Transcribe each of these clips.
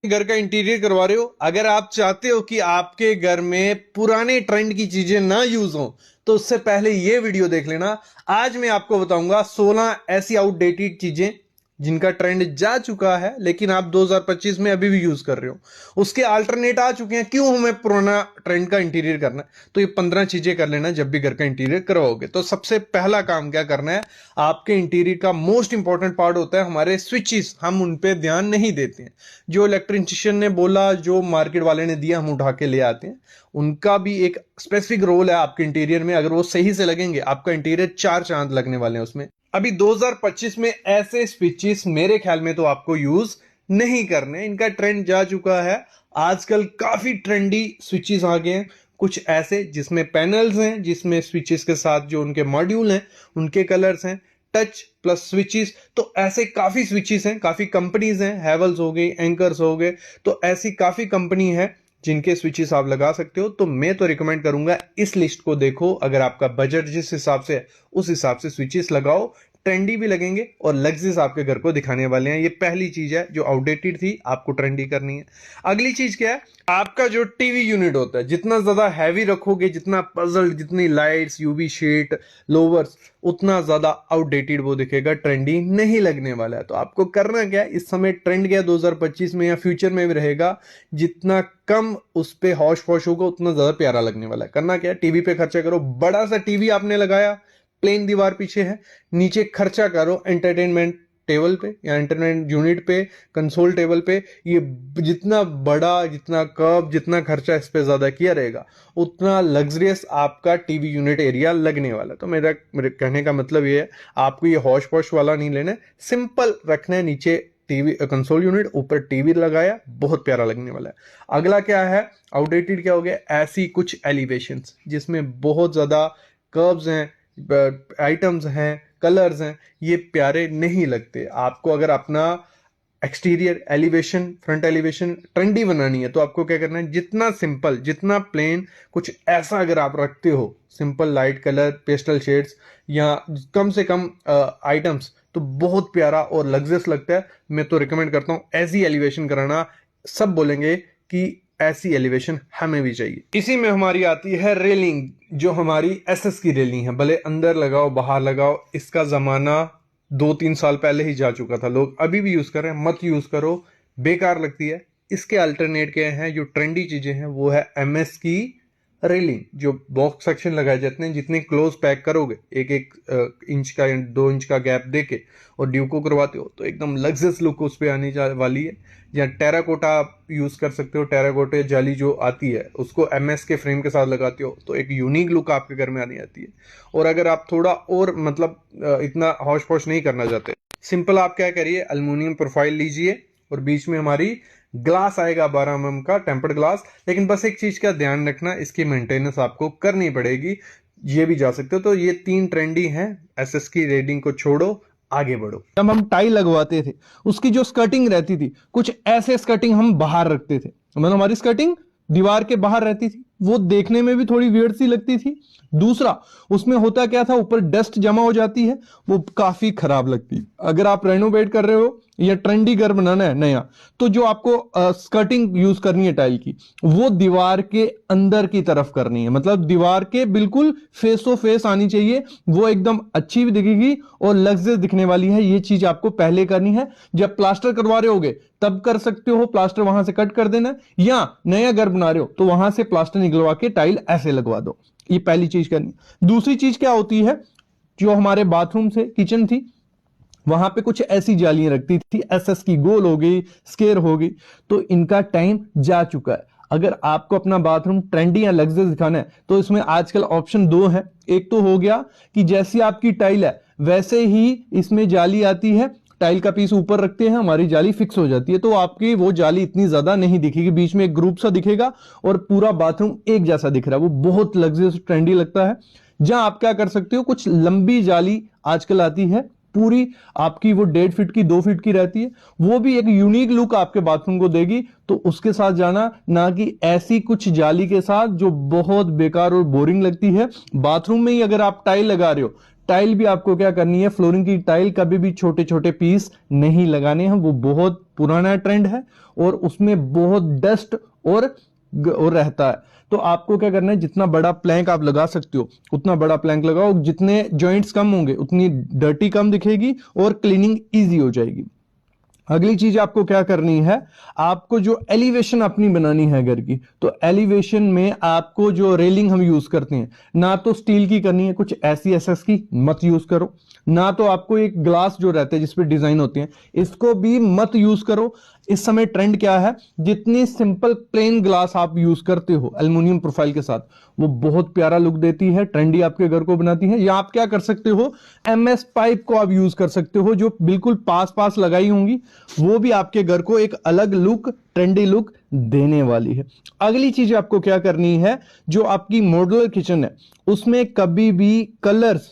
घर का इंटीरियर करवा रहे हो, अगर आप चाहते हो कि आपके घर में पुराने ट्रेंड की चीजें ना यूज हो तो उससे पहले ये वीडियो देख लेना। आज मैं आपको बताऊंगा 16 ऐसी आउटडेटेड चीजें जिनका ट्रेंड जा चुका है लेकिन आप 2025 में अभी भी यूज कर रहे हो, उसके अल्टरनेट आ चुके हैं, क्यों हमें पुराना ट्रेंड का इंटीरियर करना है। तो ये 15 चीजें कर लेना जब भी घर का इंटीरियर करवाओगे। तो सबसे पहला काम क्या करना है, आपके इंटीरियर का मोस्ट इंपॉर्टेंट पार्ट होता है हमारे स्विचेस, हम उन पे ध्यान नहीं देते हैं। जो इलेक्ट्रिशियन ने बोला, जो मार्केट वाले ने दिया, हम उठा के ले आते हैं। उनका भी एक स्पेसिफिक रोल है आपके इंटीरियर में, अगर वो सही से लगेंगे आपका इंटीरियर 4 चांद लगने वाले हैं उसमें। अभी 2025 में ऐसे स्विचेस मेरे ख्याल में तो आपको यूज नहीं करने, इनका ट्रेंड जा चुका है। आजकल काफी ट्रेंडी स्विचेस आ गए हैं, कुछ ऐसे जिसमें पैनल्स हैं, जिसमें स्विचेस के साथ जो उनके मॉड्यूल हैं उनके कलर्स हैं, टच प्लस स्विचेस। तो ऐसे काफी स्विचेस हैं, काफी कंपनीज हैं, हैवल्स हो गई, एंकर्स हो गए, तो ऐसी काफी कंपनी है जिनके स्विचेस आप लगा सकते हो। तो मैं तो रिकमेंड करूंगा इस लिस्ट को देखो, अगर आपका बजट जिस हिसाब से है उस हिसाब से स्विचेस लगाओ, ट्रेंडी भी लगेंगे और लग्जरीज आपके घर को दिखाने वाले हैं। ये पहली चीज है जो आउटडेटेड थी, आपको ट्रेंडी करनी है। अगली चीज क्या है, आपका जो टीवी यूनिट होता है जितना ज्यादा हैवी रखोगे, जितना पजल, जितनी लाइट्स, यूवी शीट, लोवर्स, उतना ज्यादा आउटडेटेड वो दिखेगा, ट्रेंडी नहीं लगने वाला है। तो आपको करना क्या है, इस समय ट्रेंड क्या 2025 में या फ्यूचर में भी रहेगा, जितना कम उस पे हौश पौश होगा उतना ज्यादा प्यारा लगने वाला है। करना क्या है, टीवी पे खर्चा करो, बड़ा सा टीवी आपने लगाया, प्लेन दीवार पीछे है, नीचे खर्चा करो एंटरटेनमेंट टेबल पे या इंटरनेट यूनिट पे, कंसोल टेबल पे। ये जितना बड़ा, जितना कर्व, जितना खर्चा इस पे ज्यादा किया रहेगा उतना लग्जरियस आपका टीवी यूनिट एरिया लगने वाला। तो मेरे कहने का मतलब ये है, आपको ये हौश पौश वाला नहीं लेना है, सिंपल रखना है। नीचे टीवी कंसोल यूनिट, ऊपर टीवी लगाया, बहुत प्यारा लगने वाला है। अगला क्या है, आउटडेटेड क्या हो गया, ऐसी कुछ एलिवेशंस जिसमें बहुत ज्यादा कर्व्स हैं, आइटम्स हैं, कलर्स हैं, ये प्यारे नहीं लगते। आपको अगर अपना exterior elevation, front elevation trendy बनानी है तो आपको क्या करना है, जितना सिंपल, जितना प्लेन, कुछ ऐसा अगर आप रखते हो, simple light colour, pastel shades या कम से कम आइटम्स, तो बहुत प्यारा और लग्जरियस लगता है। मैं तो रिकमेंड करता हूं ऐसी एलिवेशन कराना। सब बोलेंगे कि ऐसी एलिवेशन हमें भी चाहिए। इसी में हमारी आती है रेलिंग, जो हमारी एसएस की रेलिंग है, भले अंदर लगाओ बाहर लगाओ, इसका जमाना 2-3 साल पहले ही जा चुका था, लोग अभी भी यूज कर रहे हैं। मत यूज करो, बेकार लगती है। इसके अल्टरनेट क्या है, जो ट्रेंडी चीजें हैं वो है एमएस की रेलिंग, जो बॉक्स सेक्शन लगाए जाते हैं, जितने क्लोज पैक करोगे, एक एक इंच का या 2 इंच का गैप देके और ड्यू को करवाते हो तो एकदम लग्जरियस लुक उस पर आने वाली है। या टेराकोटा आप यूज कर सकते हो, टेराकोटा जाली जो आती है उसको एमएस के फ्रेम के साथ लगाते हो तो एक यूनिक लुक आपके घर में आने आती है। और अगर आप थोड़ा और मतलब इतना हौश पौश नहीं करना चाहते, सिंपल आप क्या करिए, अल्युमिनियम प्रोफाइल लीजिए और बीच में हमारी ग्लास आएगा 12 mm का टेम्पर्ड ग्लास। लेकिन बस एक चीज का ध्यान रखना, इसकी मेंटेनेंस आपको करनी पड़ेगी। ये भी जा सकते हो। तो ये 3 ट्रेंडी हैं, एसएस की रेटिंग को छोड़ो, आगे बढ़ो। जब हम टाइल लगवाते थे उसकी जो स्कर्टिंग रहती थी, कुछ ऐसे स्कर्टिंग हम बाहर रखते थे, मतलब हमारी स्कर्टिंग दीवार के बाहर रहती थी, वो देखने में भी थोड़ी वियर्ड सी लगती थी। दूसरा, उसमें होता क्या था, ऊपर डस्ट जमा हो जाती है, वो काफी खराब लगती है। अगर आप रेनोवेट कर रहे हो या ट्रेंडी घर बनाना है नया, तो जो आपको स्कर्टिंग यूज करनी है टाइल की, वो दीवार के अंदर की तरफ करनी है, मतलब दीवार के बिल्कुल फेस टू फेस आनी चाहिए। वो एकदम अच्छी भी दिखेगी और लग्जरियस दिखने वाली है। ये चीज आपको पहले करनी है। जब प्लास्टर करवा रहे होगे तब कर सकते हो, प्लास्टर वहां से कट कर देना, या नया घर बना रहे हो तो वहां से प्लास्टर निकलवा के टाइल ऐसे लगवा दो। ये पहली चीज करनी। दूसरी चीज क्या होती है, जो हमारे बाथरूम से किचन थी वहां पे कुछ ऐसी जालियां रखती थी, एसएस की गोल हो गई, स्केयर हो गई, तो इनका टाइम जा चुका है। अगर आपको अपना बाथरूम ट्रेंडी या लग्जरियस दिखाना है तो इसमें आजकल ऑप्शन 2 है। एक तो हो गया कि जैसी आपकी टाइल है वैसे ही इसमें जाली आती है, टाइल का पीस ऊपर रखते हैं, हमारी जाली फिक्स हो जाती है, तो आपकी वो जाली इतनी ज्यादा नहीं दिखेगी, बीच में एक ग्रुप सा दिखेगा और पूरा बाथरूम एक जैसा दिख रहा है, वो बहुत लग्जरियस ट्रेंडी लगता है। जहां आप क्या कर सकते हो, कुछ लंबी जाली आजकल आती है, पूरी आपकी वो 1.5 फीट की, 2 फीट की रहती है, वो भी एक यूनिक लुक आपके बाथरूम को देगी। तो उसके साथ जाना, ना कि ऐसी कुछ जाली के साथ जो बहुत बेकार और बोरिंग लगती है। बाथरूम में ही अगर आप टाइल लगा रहे हो, टाइल भी आपको क्या करनी है, फ्लोरिंग की टाइल कभी भी छोटे छोटे पीस नहीं लगाने हैं, वो बहुत पुराना ट्रेंड है और उसमें बहुत डस्ट और रहता है। तो आपको क्या करना है, जितना बड़ा प्लैंक आप लगा सकते हो उतना बड़ा प्लैंक लगाओ, जितने जॉइंट्स कम होंगे उतनी डर्टी कम दिखेगी और क्लीनिंग इजी हो जाएगी। अगली चीज आपको क्या करनी है, आपको जो एलिवेशन अपनी बनानी है घर की, तो एलिवेशन में आपको जो रेलिंग हम यूज करते हैं ना तो स्टील की करनी है, कुछ ऐसी एसएस की मत यूज करो, ना तो आपको एक ग्लास जो रहता है जिसपे डिजाइन होती है इसको भी मत यूज करो। इस समय ट्रेंड क्या है, जितनी सिंपल प्लेन ग्लास आप यूज करते हो एल्युमिनियम प्रोफाइल के साथ, वो बहुत प्यारा लुक देती है, ट्रेंडी आपके घर को बनाती है। या आप क्या कर सकते हो, एमएस पाइप को आप यूज कर सकते हो जो बिल्कुल पास पास लगाई होंगी, वो भी आपके घर को एक अलग लुक, ट्रेंडी लुक देने वाली है। अगली चीज आपको क्या करनी है, जो आपकी मॉड्यूलर किचन है उसमें कभी भी कलर्स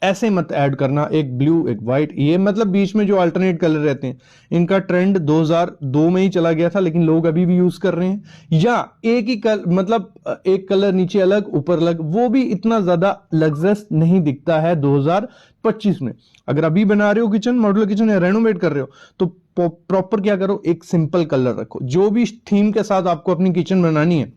ऐसे मत ऐड करना, एक ब्लू एक व्हाइट, ये मतलब बीच में जो अल्टरनेट कलर रहते हैं इनका ट्रेंड 2002 में ही चला गया था लेकिन लोग अभी भी यूज कर रहे हैं। या एक ही कलर, मतलब एक कलर नीचे अलग ऊपर अलग, वो भी इतना ज्यादा लग्जरियस नहीं दिखता है 2025 में। अगर अभी बना रहे हो किचन, मॉड्यूलर किचन या रेनोवेट कर रहे हो तो प्रॉपर क्या करो, एक सिंपल कलर रखो। जो भी थीम के साथ आपको अपनी किचन बनानी है,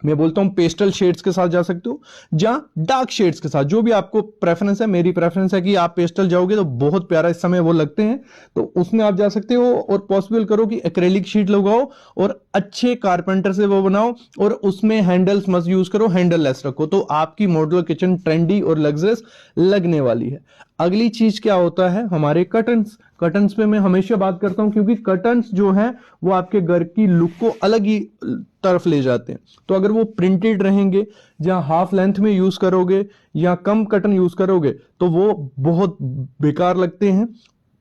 मैं बोलता हूं पेस्टल शेड्स के साथ जा सकते हो या डार्क शेड्स के साथ, जो भी आपको प्रेफरेंस है। मेरी प्रेफरेंस है कि आप पेस्टल जाओगे तो बहुत प्यारा इस समय वो लगते हैं, तो उसमें आप जा सकते हो। और पॉसिबल करो कि एक्रेलिक शीट लगाओ और अच्छे कारपेंटर से वो बनाओ, और उसमें हैंडल्स मत यूज करो, हैंडल लेस रखो, तो आपकी मॉड्यूलर किचन ट्रेंडी और लग्जरियस लगने वाली है। अगली चीज क्या होता है, हमारे कर्टन्स। कर्टन्स पे मैं हमेशा बात करता हूं क्योंकि कर्टन्स जो हैं वो आपके घर की लुक को अलग ही तरफ ले जाते हैं। तो अगर वो प्रिंटेड रहेंगे, या हाफ लेंथ में यूज करोगे या कम कर्टन यूज करोगे तो वो बहुत बेकार लगते हैं।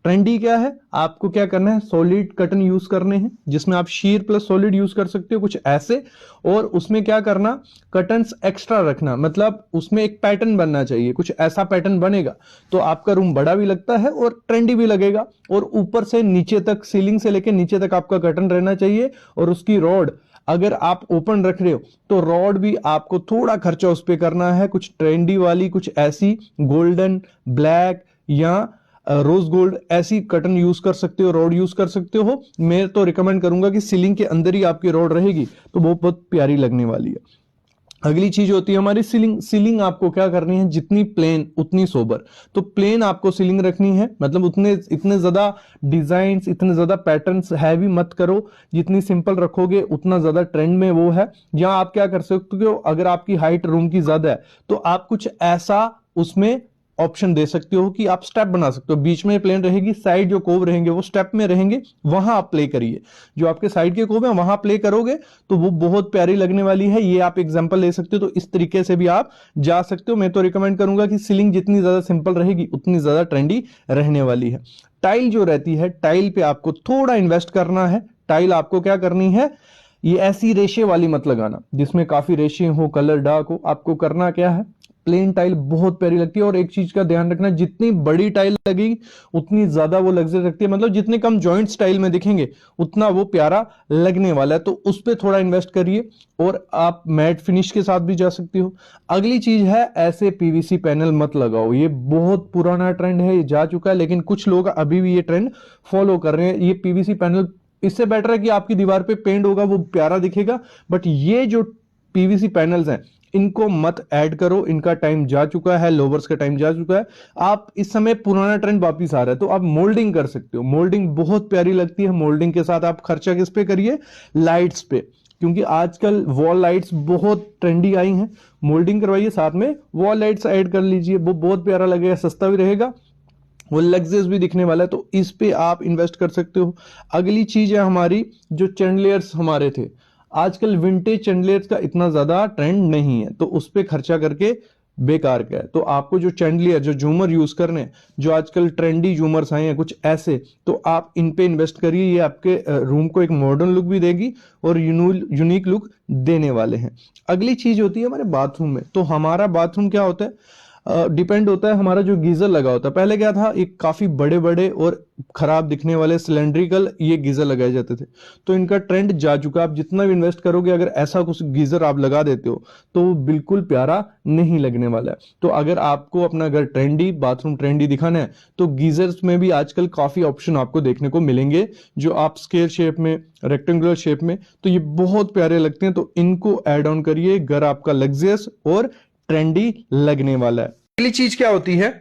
ट्रेंडी क्या है, आपको क्या करना है, सॉलिड कर्टन यूज करने हैं जिसमें आप शीर प्लस सॉलिड यूज कर सकते हो, कुछ ऐसे। और उसमें क्या करना, कर्टन्स एक्स्ट्रा रखना, मतलब उसमें एक पैटर्न बनना चाहिए, कुछ ऐसा पैटर्न बनेगा तो आपका रूम बड़ा भी लगता है और ट्रेंडी भी लगेगा। और ऊपर से नीचे तक, सीलिंग से लेकर नीचे तक आपका कर्टन रहना चाहिए। और उसकी रॉड अगर आप ओपन रख रहे हो तो रॉड भी आपको थोड़ा खर्चा उस पर करना है, कुछ ट्रेंडी वाली, कुछ ऐसी गोल्डन, ब्लैक या रोज गोल्ड ऐसी कर्टन यूज कर सकते हो, रॉड यूज कर सकते हो। मैं तो रिकमेंड करूंगा कि सीलिंग के अंदर ही आपकी रॉड रहेगी तो वो बहुत प्यारी लगने वाली है। अगली चीज होती है हमारी सीलिंग। सीलिंग आपको क्या करनी है, जितनी प्लेन उतनी सोबर। तो प्लेन आपको सीलिंग रखनी है, मतलब इतने ज्यादा डिजाइन्स, इतने ज्यादा पैटर्न्स हैवी मत करो, जितनी सिंपल रखोगे उतना ज्यादा ट्रेंड में वो है। या आप क्या कर सकते हो, अगर आपकी हाइट रूम की ज्यादा है तो आप कुछ ऐसा उसमें ऑप्शन दे सकते हो कि आप स्टेप बना सकते हो, बीच में प्लेन रहेगी, साइड जो कोव रहेंगे वो स्टेप में रहेंगे, वहां आप प्ले करिए। जो आपके साइड के कोव है वहां प्ले करोगे तो वो बहुत प्यारी लगने वाली है। ये आप एग्जांपल ले सकते हो, तो इस तरीके से भी आप जा सकते हो। मैं तो रिकमेंड करूंगा कि सीलिंग जितनी ज्यादा सिंपल रहेगी उतनी ज्यादा ट्रेंडी रहने वाली है। टाइल जो रहती है, टाइल पे आपको थोड़ा इन्वेस्ट करना है। टाइल आपको क्या करनी है, ये ऐसी रेशे वाली मत लगाना जिसमें काफी रेशे हो, कलर डार्क हो। आपको करना क्या है, प्लेन टाइल बहुत प्यारी लगती है। और एक चीज का ध्यान रखना, जितनी बड़ी टाइल लगेगी उतनी ज्यादा वो लग्जरी रखती है, मतलब जितने कम जॉइंट स्टाइल में दिखेंगे उतना वो प्यारा लगने वाला है, तो उस पर थोड़ा इन्वेस्ट करिए। और आप मैट फिनिश के साथ भी जा सकती हो। अगली चीज है, ऐसे पीवीसी पैनल मत लगाओ, ये बहुत पुराना ट्रेंड है, ये जा चुका है, लेकिन कुछ लोग अभी भी ये ट्रेंड फॉलो कर रहे हैं। ये पीवीसी पैनल, इससे बेटर है कि आपकी दीवार पे पेंट होगा, वो प्यारा दिखेगा, बट ये जो पीवीसी पैनल्स हैं इनको मत ऐड करो, इनका टाइम जा चुका है, लोवर्स का टाइम जा चुका है। आप इस समय पुराना ट्रेंड वापस आ रहा है, तो आप मोल्डिंग कर सकते हो, मोल्डिंग बहुत प्यारी लगती है। मोल्डिंग के साथ आप खर्चा किस पे करिए, लाइट्स पे, क्योंकि आजकल वॉल लाइट्स बहुत ट्रेंडी आई हैं। मोल्डिंग करवाइए, साथ में वॉल लाइट्स ऐड कर लीजिए, वो बहुत प्यारा लगेगा, सस्ता भी रहेगा, वो लग्जरियस भी दिखने वाला है, तो इस पे आप इन्वेस्ट कर सकते हो। अगली चीज है हमारी, जो चैंडलियर्स हमारे थे, आजकल विंटेज चैंडलियर्स का इतना ज्यादा ट्रेंड नहीं है, तो उस पे खर्चा करके बेकार का है। तो आपको जो चैंडलियर, जो झूमर यूज करने हैं, जो आजकल ट्रेंडी झूमर्स आए हैं कुछ ऐसे, तो आप इन पे इन्वेस्ट करिए। ये आपके रूम को एक मॉडर्न लुक भी देगी और यूनिक लुक देने वाले हैं। अगली चीज होती है हमारे बाथरूम में। तो हमारा बाथरूम क्या होता है, डिपेंड होता है हमारा जो गीजर लगा होता है। पहले क्या था, एक काफी बड़े बड़े और खराब दिखने वाले सिलेंड्रिकल ये गीजर लगाए जाते थे, तो इनका ट्रेंड जा चुका। आप जितना भी इन्वेस्ट करोगे, अगर ऐसा कुछ गीजर आप लगा देते हो तो वो बिल्कुल प्यारा नहीं लगने वाला है। तो अगर आपको अपना घर ट्रेंडी, बाथरूम ट्रेंडी दिखाना है, तो गीजर्स में भी आजकल काफी ऑप्शन आपको देखने को मिलेंगे, जो आप स्क्वायर शेप में, रेक्टेंगुलर शेप में, तो ये बहुत प्यारे लगते हैं। तो इनको ऐड ऑन करिए, घर आपका लग्जरियस और ट्रेंडी लगने वाला है। अगली चीज क्या होती है,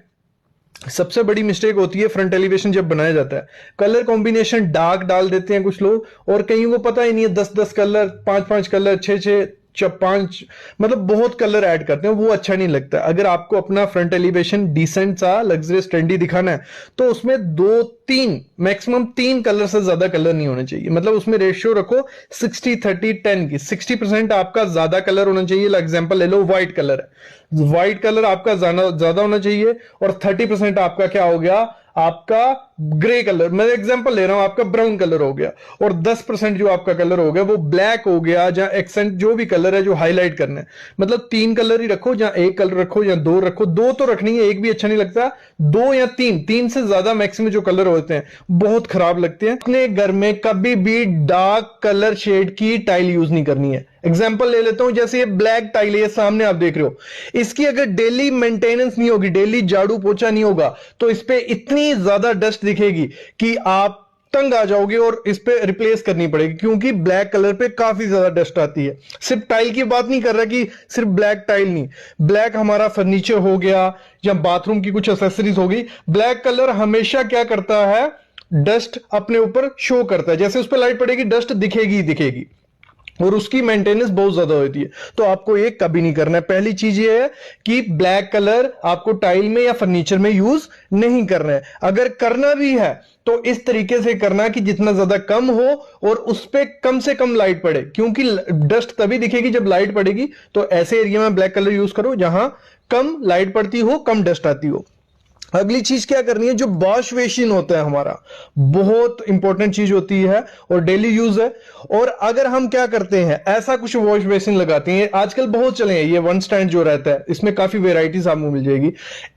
सबसे बड़ी मिस्टेक होती है फ्रंट एलिवेशन जब बनाया जाता है, कलर कॉम्बिनेशन डार्क डाल देते हैं कुछ लोग, और कईयों को पता ही नहीं है 10-10 कलर, 5-5 कलर, 6-6 5, मतलब बहुत कलर ऐड करते हैं, वो अच्छा नहीं लगता। अगर आपको अपना फ्रंट एलिवेशन डिसेंट सा लग्जरियस ट्रेंडी दिखाना है, तो उसमें 2-3 मैक्सिमम 3 कलर से ज्यादा कलर नहीं होने चाहिए। मतलब उसमें रेशियो रखो 60-30-10 की। 60% आपका ज्यादा कलर होना चाहिए। एग्जांपल ले लो, व्हाइट कलर है, व्हाइट कलर आपका ज्यादा होना चाहिए, और 30% आपका क्या हो गया, आपका ग्रे कलर, मैं एग्जांपल ले रहा हूं, आपका ब्राउन कलर हो गया, और 10% जो आपका कलर हो गया वो ब्लैक हो गया, जहां एक्सेंट जो भी कलर है जो हाईलाइट करना है। मतलब 3 कलर ही रखो, जहां 1 कलर रखो या 2 रखो, 2 तो रखनी है, 1 भी अच्छा नहीं लगता, 2 या 3 से ज्यादा मैक्सिमम जो कलर होते हैं बहुत खराब लगते हैं। अपने घर में कभी भी डार्क कलर शेड की टाइल यूज नहीं करनी है। एग्जाम्पल ले लेता हूं, जैसे ये ब्लैक टाइल है, ये सामने आप देख रहे हो, इसकी अगर डेली मेंटेनेंस नहीं होगी, डेली झाड़ू पोछा नहीं होगा, तो इस पे इतनी ज्यादा डस्ट दिखेगी कि आप तंग आ जाओगे और इस पे रिप्लेस करनी पड़ेगी, क्योंकि ब्लैक कलर पे काफी ज्यादा डस्ट आती है। सिर्फ टाइल की बात नहीं कर रहा कि सिर्फ ब्लैक टाइल नहीं, ब्लैक हमारा फर्नीचर हो गया या बाथरूम की कुछ एसेसरीज होगी, ब्लैक कलर हमेशा क्या करता है, डस्ट अपने ऊपर शो करता है। जैसे उस पर लाइट पड़ेगी, डस्ट दिखेगी ही दिखेगी, और उसकी मेंटेनेंस बहुत ज्यादा होती है। तो आपको ये कभी नहीं करना है। पहली चीज ये है कि ब्लैक कलर आपको टाइल में या फर्नीचर में यूज नहीं करना है। अगर करना भी है तो इस तरीके से करना कि जितना ज्यादा कम हो और उस पर कम से कम लाइट पड़े, क्योंकि डस्ट तभी दिखेगी जब लाइट पड़ेगी। तो ऐसे एरिया में ब्लैक कलर यूज करो जहां कम लाइट पड़ती हो, कम डस्ट आती हो। अगली चीज क्या करनी है, जो वॉश बेसिन होता है हमारा, बहुत इंपॉर्टेंट चीज होती है और डेली यूज है। और अगर हम क्या करते हैं, ऐसा कुछ वॉश बेसिन लगाते हैं, आजकल बहुत चले हैं ये वन स्टैंड जो रहता है, इसमें काफी वेराइटीज आपको मिल जाएगी।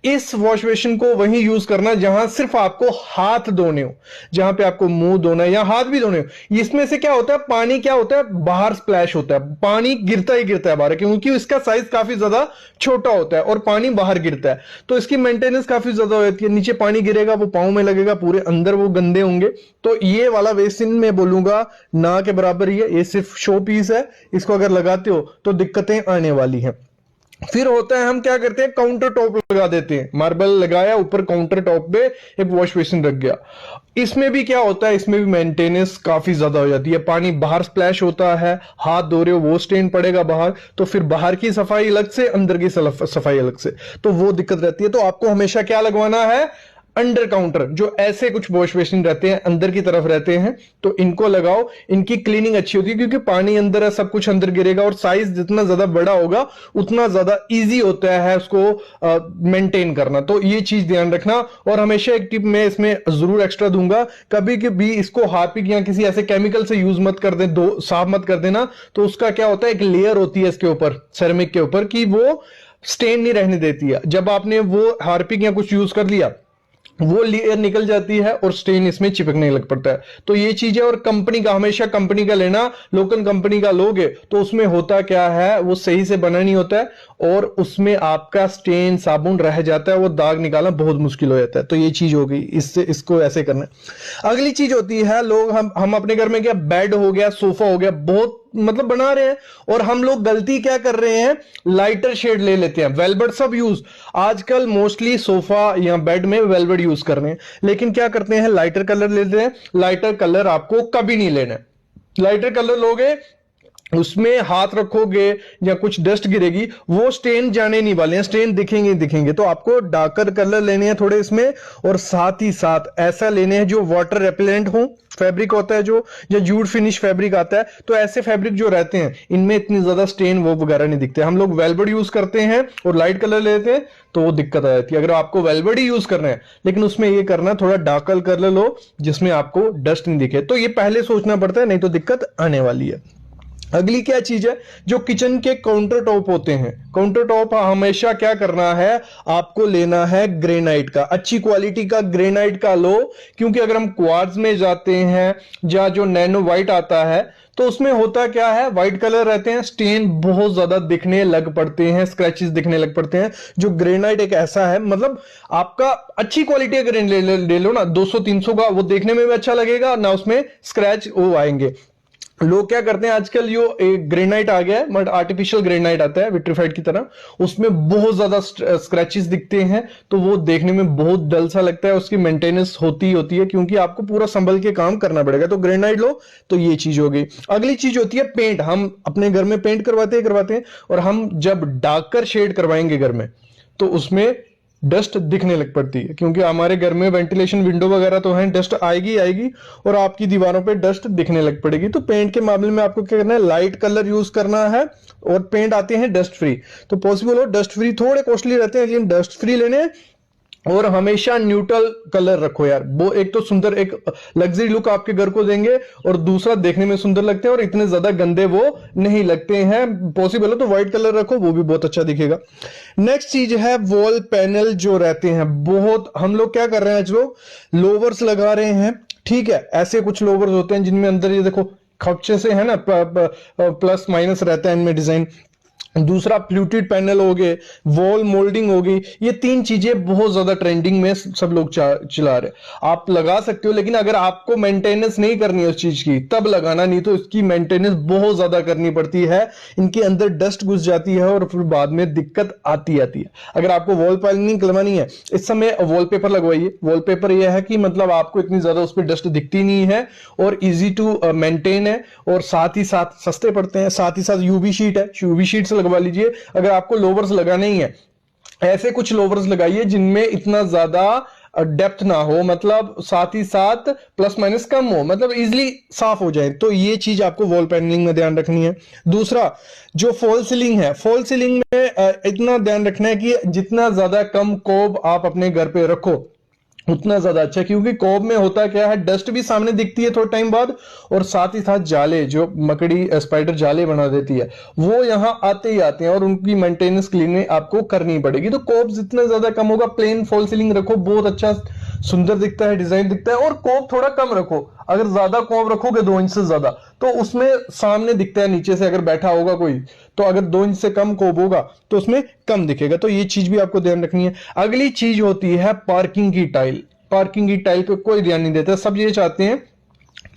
इस वॉश बेसिन को वहीं यूज करना जहां सिर्फ आपको हाथ धोने हो, जहां पे आपको मुंह धोना है या हाथ भी धोने हो। इसमें से क्या होता है, पानी क्या होता है, बाहर स्प्लैश होता है, पानी गिरता ही गिरता है बाहर, क्योंकि इसका साइज काफी ज्यादा छोटा होता है और पानी बाहर गिरता है। तो इसकी मेंटेनेंस काफी ज्यादा होती है। नीचे पानी गिरेगा, वो पांव में लगेगा, पूरे अंदर वो गंदे होंगे। तो ये वाला बेसिन मैं बोलूंगा ना के बराबर ही है, ये सिर्फ शो पीस है। इसको अगर लगाते हो तो दिक्कतें आने वाली हैं। फिर होता है, हम क्या करते हैं, काउंटर टॉप लगा देते हैं, मार्बल लगाया ऊपर, काउंटर टॉप पे एक वॉश बेसिन रख गया। इसमें भी क्या होता है, इसमें भी मेंटेनेंस काफी ज्यादा हो जाती है। पानी बाहर स्प्लैश होता है, हाथ धो रहे हो वो स्टेन पड़ेगा बाहर, तो फिर बाहर की सफाई अलग से, अंदर की सफाई अलग से, तो वो दिक्कत रहती है। तो आपको हमेशा क्या लगवाना है, अंडर काउंटर, जो ऐसे कुछ वॉश बेसिन रहते हैं अंदर की तरफ रहते हैं, तो इनको लगाओ। इनकी क्लीनिंग अच्छी होती है, क्योंकि पानी अंदर है, सब कुछ अंदर गिरेगा, और साइज जितना ज्यादा बड़ा होगा उतना ज्यादा इजी होता है उसको मेंटेन करना। तो ये चीज ध्यान रखना। और हमेशा एक टिप मैं इसमें जरूर एक्स्ट्रा दूंगा, कभी भी इसको हार्पिक या किसी ऐसे केमिकल से यूज मत कर दे, दो साफ मत कर देना। तो उसका क्या होता है, एक लेयर होती है इसके ऊपर, सेरेमिक के ऊपर, कि वो स्टेन नहीं रहने देती है। जब आपने वो हार्पिक या कुछ यूज कर लिया, वो लेयर निकल जाती है और स्टेन इसमें चिपकने लग पड़ता है। तो ये चीज है। और कंपनी का, हमेशा कंपनी का लेना, लोकल कंपनी का लोगे तो उसमें होता क्या है, वो सही से बना नहीं होता है, और उसमें आपका स्टेन साबुन रह जाता है, वो दाग निकालना बहुत मुश्किल हो जाता है। तो ये चीज हो गई, इससे इसको ऐसे करना है। अगली चीज होती है, लोग हम अपने घर में क्या, बेड हो गया, सोफा हो गया, बहुत मतलब बना रहे हैं, और हम लोग गलती क्या कर रहे हैं, लाइटर शेड ले लेते हैं, वेलवेट सब यूज, आजकल मोस्टली सोफा या बेड में वेलवेट यूज कर रहे हैं। लेकिन क्या करते हैं, लाइटर कलर लेते हैं। लाइटर कलर आपको कभी नहीं लेना है। लाइटर कलर लोगे, उसमें हाथ रखोगे या कुछ डस्ट गिरेगी, वो स्टेन जाने नहीं वाले हैं, स्टेन दिखेंगे दिखेंगे। तो आपको डार्कर कलर लेने हैं थोड़े इसमें, और साथ ही साथ ऐसा लेने हैं जो वाटर रेपेलेंट हो। फैब्रिक होता है जो, या जूट फिनिश फैब्रिक आता है, तो ऐसे फैब्रिक जो रहते हैं इनमें इतनी ज्यादा स्टेन वो वगैरह नहीं दिखते। हम लोग वेलवेट यूज करते हैं और लाइट कलर लेते हैं, तो वो दिक्कत आ जाती है। अगर आपको वेलवेट ही यूज करना है, लेकिन उसमें ये करना थोड़ा डार्कर कलर लो जिसमें आपको डस्ट नहीं दिखे, तो ये पहले सोचना पड़ता है, नहीं तो दिक्कत आने वाली है। अगली क्या चीज है, जो किचन के काउंटर टॉप होते हैं, काउंटर टॉप हमेशा क्या करना है, आपको लेना है ग्रेनाइट का, अच्छी क्वालिटी का ग्रेनाइट का लो। क्योंकि अगर हम क्वार्ट्ज में जाते हैं या जो नैनो व्हाइट आता है, तो उसमें होता क्या है, व्हाइट कलर रहते हैं, स्टेन बहुत ज्यादा दिखने लग पड़ते हैं, स्क्रैचेस दिखने लग पड़ते हैं। जो ग्रेनाइट एक ऐसा है, मतलब आपका अच्छी क्वालिटी का ग्रेनाइट ले लो ना, 200-300 का, वो देखने में भी अच्छा लगेगा ना, उसमें स्क्रैच वो आएंगे। लोग क्या करते हैं आजकल, जो एक ग्रेनाइट आ गया है, बट आर्टिफिशियल ग्रेनाइट आता है विट्रीफाइड की तरह, उसमें बहुत ज्यादा स्क्रैचेस दिखते हैं, तो वो देखने में बहुत डल सा लगता है, उसकी मेंटेनेंस होती है, क्योंकि आपको पूरा संभल के काम करना पड़ेगा। तो ग्रेनाइट लो, तो ये चीज हो गई। अगली चीज होती है पेंट। हम अपने घर में पेंट करवाते हैं, और हम जब डार्कर शेड करवाएंगे घर में, तो उसमें डस्ट दिखने लग पड़ती है, क्योंकि हमारे घर में वेंटिलेशन विंडो वगैरह तो है, डस्ट आएगी और आपकी दीवारों पे डस्ट दिखने लग पड़ेगी। तो पेंट के मामले में आपको क्या करना है, लाइट कलर यूज करना है, और पेंट आते हैं डस्ट फ्री, तो पॉसिबल हो डस्ट फ्री, थोड़े कॉस्टली रहते हैं लेकिन डस्ट फ्री लेने हैं। और हमेशा न्यूट्रल कलर रखो यार, वो एक तो सुंदर, एक लग्जरी लुक आपके घर को देंगे, और दूसरा देखने में सुंदर लगते हैं, और इतने ज्यादा गंदे वो नहीं लगते हैं। पॉसिबल है तो व्हाइट कलर रखो, वो भी बहुत अच्छा दिखेगा। नेक्स्ट चीज है वॉल पैनल जो रहते हैं, बहुत हम लोग क्या कर रहे हैं, आज लोग लोवर्स लगा रहे हैं, ठीक है। ऐसे कुछ लोवर्स होते हैं जिनमें अंदर ये देखो खपचे से है ना, प्लस माइनस रहता है इनमें डिजाइन। दूसरा फ्लूटेड पैनल हो गए, वॉल मोल्डिंग हो गई, ये तीन चीजें बहुत ज्यादा ट्रेंडिंग में सब लोग चला रहे। आप लगा सकते हो, लेकिन अगर आपको मेंटेनेंस नहीं करनी है उस चीज की, तब लगाना, नहीं तो इसकी मेंटेनेंस बहुत ज्यादा करनी पड़ती है, इनके अंदर डस्ट घुस जाती है और फिर बाद में दिक्कत आती है। अगर आपको वॉल पैनलिंग करवानी है, इस समय वॉलपेपर लगवाइए। वॉलपेपर यह है कि मतलब आपको इतनी ज्यादा उस पर डस्ट दिखती नहीं है, और इजी टू मेंटेन है, और साथ ही साथ सस्ते पड़ते हैं। साथ ही साथ यूवी शीट है, यूवी शीट से लगवा लीजिए। अगर आपको लोवर्स लगाने ही है, ऐसे कुछ लोवर्स लगाइए जिनमें इतना ज्यादा डेप्थ ना हो, मतलब साथ ही साथ प्लस माइनस कम हो, मतलब इजीली साफ हो जाए। तो ये चीज आपको वॉल पैनलिंग में ध्यान रखनी है। दूसरा, जो फॉल सीलिंग है, फॉल सीलिंग में इतना ध्यान रखना है कि जितना ज्यादा कम कोब आप अपने घर पे रखो, उतना ज्यादा अच्छा, क्योंकि कोब में होता क्या है, डस्ट भी सामने दिखती है थोड़े टाइम बाद, और साथ ही साथ जाले, जो मकड़ी स्पाइडर जाले बना देती है, वो यहां आते ही आते हैं, और उनकी मेंटेनेंस क्लीनिंग आपको करनी पड़ेगी। तो कोब जितना ज्यादा कम होगा, प्लेन फॉल सीलिंग रखो, बहुत अच्छा सुंदर दिखता है, डिजाइन दिखता है। और कोब थोड़ा कम रखो, अगर ज्यादा कोब रखोगे 2 इंच से ज्यादा, तो उसमें सामने दिखता है, नीचे से अगर बैठा होगा कोई, तो अगर 2 इंच से कम कोब होगा तो उसमें कम दिखेगा। तो ये चीज भी आपको ध्यान रखनी है। अगली चीज होती है पार्किंग की टाइल। पार्किंग की टाइल पे कोई ध्यान नहीं देता, सब ये चाहते हैं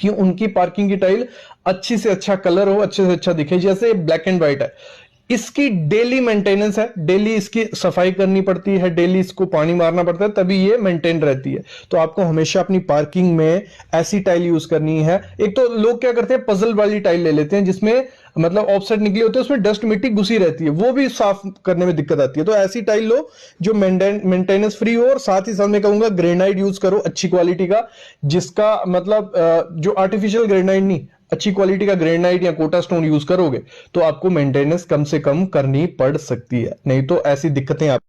कि उनकी पार्किंग की टाइल अच्छी से अच्छा कलर हो, अच्छे से अच्छा दिखे। जैसे ब्लैक एंड व्हाइट है, इसकी डेली मेंटेनेंस है, डेली इसकी सफाई करनी पड़ती है, डेली इसको पानी मारना पड़ता है, तभी ये मेंटेन रहती है। तो आपको हमेशा अपनी पार्किंग में ऐसी टाइल यूज करनी है। एक तो लोग क्या करते हैं, पजल वाली टाइल ले लेते हैं, जिसमें मतलब ऑफसेट निकले होते हैं, उसमें डस्ट मिट्टी घुसी रहती है, वो भी साफ करने में दिक्कत आती है। तो ऐसी टाइल लो जो मेंटेनेंस फ्री हो, और साथ ही साथ मैं कहूंगा ग्रेनाइट यूज करो अच्छी क्वालिटी का, जिसका मतलब जो आर्टिफिशियल ग्रेनाइट नहीं, अच्छी क्वालिटी का ग्रेनाइट या कोटा स्टोन यूज करोगे, तो आपको मेंटेनेंस कम से कम करनी पड़ सकती है, नहीं तो ऐसी दिक्कतें आप